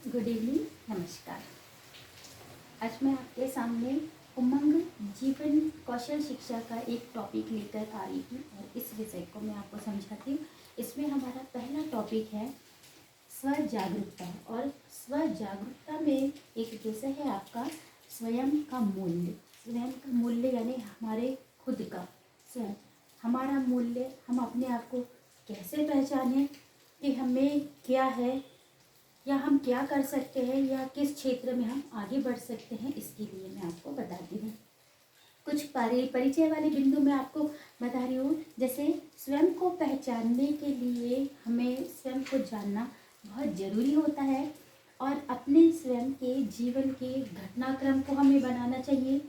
Good evening, नमस्कार। आज मैं आपके सामने उमंग जीवन कौशल शिक्षा का एक टॉपिक लेकर आ रही हूँ और इस विषय को मैं आपको समझाती हूँ। इसमें हमारा पहला टॉपिक है स्व जागरूकता और स्व जागरूकता में एक विषय है आपका स्वयं का मूल्य। स्वयं का मूल्य यानी हमारे खुद का स्वयं हमारा मूल्य, हम अपने आप को कैसे पहचानें कि हमें क्या है या हम क्या कर सकते हैं या किस क्षेत्र में हम आगे बढ़ सकते हैं, इसके लिए मैं आपको बताती हूँ। कुछ परिचय वाले बिंदु मैं आपको बता रही हूँ। जैसे स्वयं को पहचानने के लिए हमें स्वयं को जानना बहुत ज़रूरी होता है और अपने स्वयं के जीवन के घटनाक्रम को हमें बनाना चाहिए।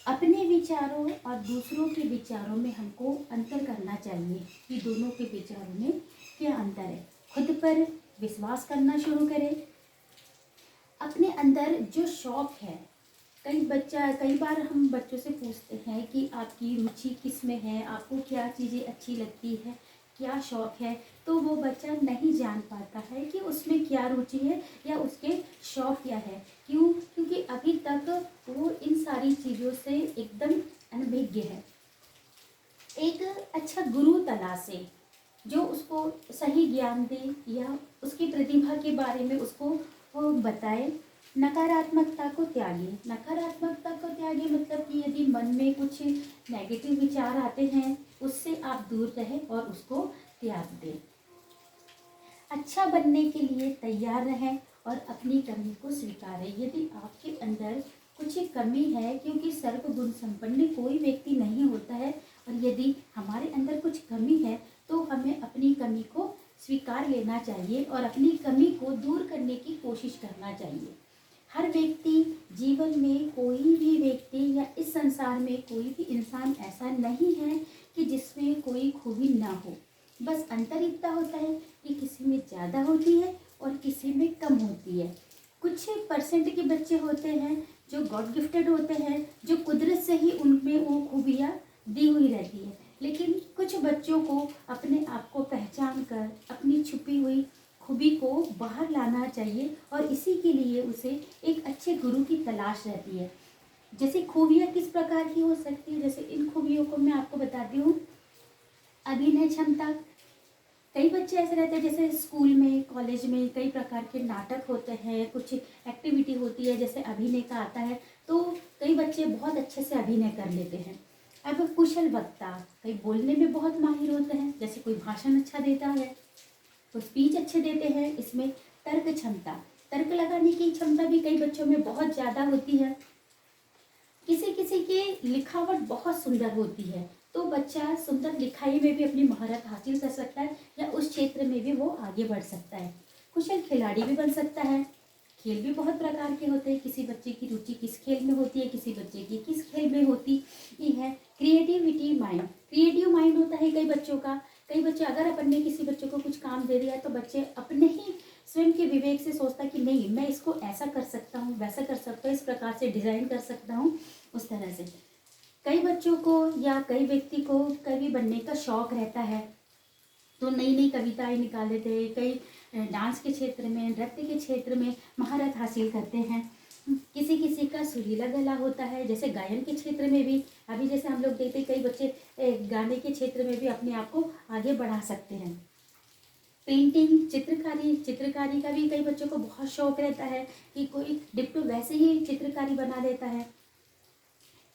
अपने विचारों और दूसरों के विचारों में हमको अंतर करना चाहिए कि दोनों के विचारों में क्या अंतर है। खुद पर विश्वास करना शुरू करें। अपने अंदर जो शौक है, कई बार हम बच्चों से पूछते हैं कि आपकी रुचि किस में है, आपको क्या चीज़ें अच्छी लगती है, क्या शौक है, तो वो बच्चा नहीं जान पाता है कि उसमें क्या रुचि है या उसके शौक क्या है। क्योंकि अभी तक वो इन सारी चीज़ों से एकदम अनभिज्ञ है। एक अच्छा गुरु तलाशे जो उसको सही ज्ञान दे या उसकी प्रतिभा के बारे में उसको वो बताए। नकारात्मकता को त्यागे। नकारात्मकता को त्यागे मतलब कि यदि मन में कुछ नेगेटिव विचार आते हैं उससे आप दूर रहें और उसको त्याग दें। अच्छा बनने के लिए तैयार रहें और अपनी कमी को स्वीकारें। यदि आपके अंदर कुछ कमी है, क्योंकि सर्वगुण संपन्न कोई व्यक्ति नहीं होता है, और यदि हमारे अंदर कुछ कमी है तो हमें अपनी कमी को स्वीकार लेना चाहिए और अपनी कमी को दूर करने की कोशिश करना चाहिए। हर व्यक्ति जीवन में, कोई भी व्यक्ति या इस संसार में कोई भी इंसान ऐसा नहीं है कि जिसमें कोई खूबी ना हो। बस अंतर इतना होता है कि किसी में ज़्यादा होती है और किसी में कम होती है। कुछ परसेंट के बच्चे होते हैं जो गॉड गिफ्टेड होते हैं, जो कुदरत से ही उनमें वो खूबियाँ दी हुई रहती है। लेकिन कुछ बच्चों को अपने आप को पहचान कर अपनी छुपी हुई खूबी को बाहर लाना चाहिए और इसी के लिए उसे एक अच्छे गुरु की तलाश रहती है। जैसे खूबियाँ किस प्रकार की हो सकती है, जैसे इन खूबियों को मैं आपको बताती हूँ। अभिनय क्षमता। कई बच्चे ऐसे रहते हैं, जैसे स्कूल में, कॉलेज में कई प्रकार के नाटक होते हैं, कुछ एक्टिविटी होती है, जैसे अभिनय का आता है, तो कई बच्चे बहुत अच्छे से अभिनय कर लेते हैं। अब कुशल वक्ता, कई बोलने में बहुत माहिर होते हैं, जैसे कोई भाषण अच्छा देता है, तो स्पीच अच्छे देते हैं। इसमें तर्क क्षमता, तर्क लगाने की क्षमता भी कई बच्चों में बहुत ज़्यादा होती है। किसी किसी की लिखावट बहुत सुंदर होती है, तो बच्चा सुंदर लिखाई में भी अपनी महारत हासिल कर सकता है या उस क्षेत्र में भी वो आगे बढ़ सकता है। कुशल खिलाड़ी भी बन सकता है। खेल भी बहुत प्रकार के होते हैं, किसी बच्चे की रुचि किस खेल में होती है, किसी बच्चे की किस खेल में होती है। क्रिएटिविटी माइंड, क्रिएटिव माइंड होता है कई बच्चों का। कई बच्चे, अगर अपन ने किसी बच्चे को कुछ काम दे दिया तो बच्चे अपने ही स्वयं के विवेक से सोचता कि नहीं, मैं इसको ऐसा कर सकता हूँ, वैसा कर सकता हूँ, इस प्रकार से डिज़ाइन कर सकता हूँ, उस तरह से। कई बच्चों को या कई व्यक्ति को कवि बनने का शौक रहता है, तो नई नई कविताएं निकाल देते हैं। कई डांस के क्षेत्र में, नृत्य के क्षेत्र में महारत हासिल करते हैं। किसी किसी का सुरीला गला होता है, जैसे गायन के क्षेत्र में भी। अभी जैसे हम लोग देखते हैं, कई बच्चे गाने के क्षेत्र में भी अपने आप को आगे बढ़ा सकते हैं। पेंटिंग, चित्रकारी का भी कई बच्चों को बहुत शौक रहता है कि कोई डिप्टो वैसे ही चित्रकारी बना देता है।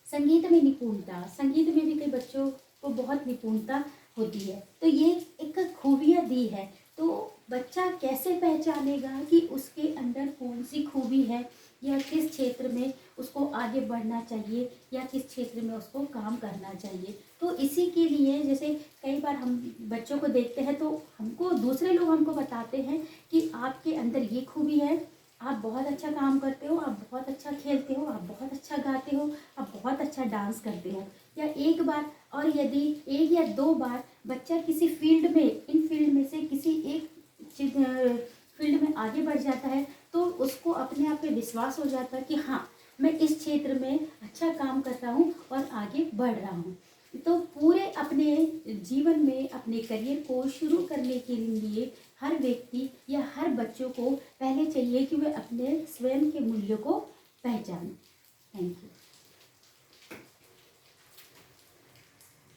संगीत में निपुणता, संगीत में भी कई बच्चों को बहुत निपुणता होती है, तो ये एक खूबियाँ दी है। तो बच्चा कैसे पहचानेगा कि उसके अंदर कौन सी खूबी है या किस क्षेत्र में उसको आगे बढ़ना चाहिए या किस क्षेत्र में उसको काम करना चाहिए। तो इसी के लिए जैसे कई बार हम बच्चों को देखते हैं तो हमको दूसरे लोग हमको बताते हैं कि आपके अंदर ये खूबी है, आप बहुत अच्छा काम करते हो, आप बहुत अच्छा खेलते हो, आप बहुत अच्छा गाते हो, आप बहुत अच्छा डांस करते हो। या एक बार, और यदि एक या दो बार बच्चा किसी फील्ड में, इन फील्ड में से किसी एक फील्ड में आगे बढ़ जाता है तो उसको अपने आप पे विश्वास हो जाता है कि हाँ, मैं इस क्षेत्र में अच्छा काम कर रहा हूँ और आगे बढ़ रहा हूँ। तो पूरे अपने जीवन में, अपने करियर को शुरू करने के लिए हर व्यक्ति या हर बच्चों को पहले चाहिए कि वे अपने स्वयं के मूल्यों को पहचानें। Thank you.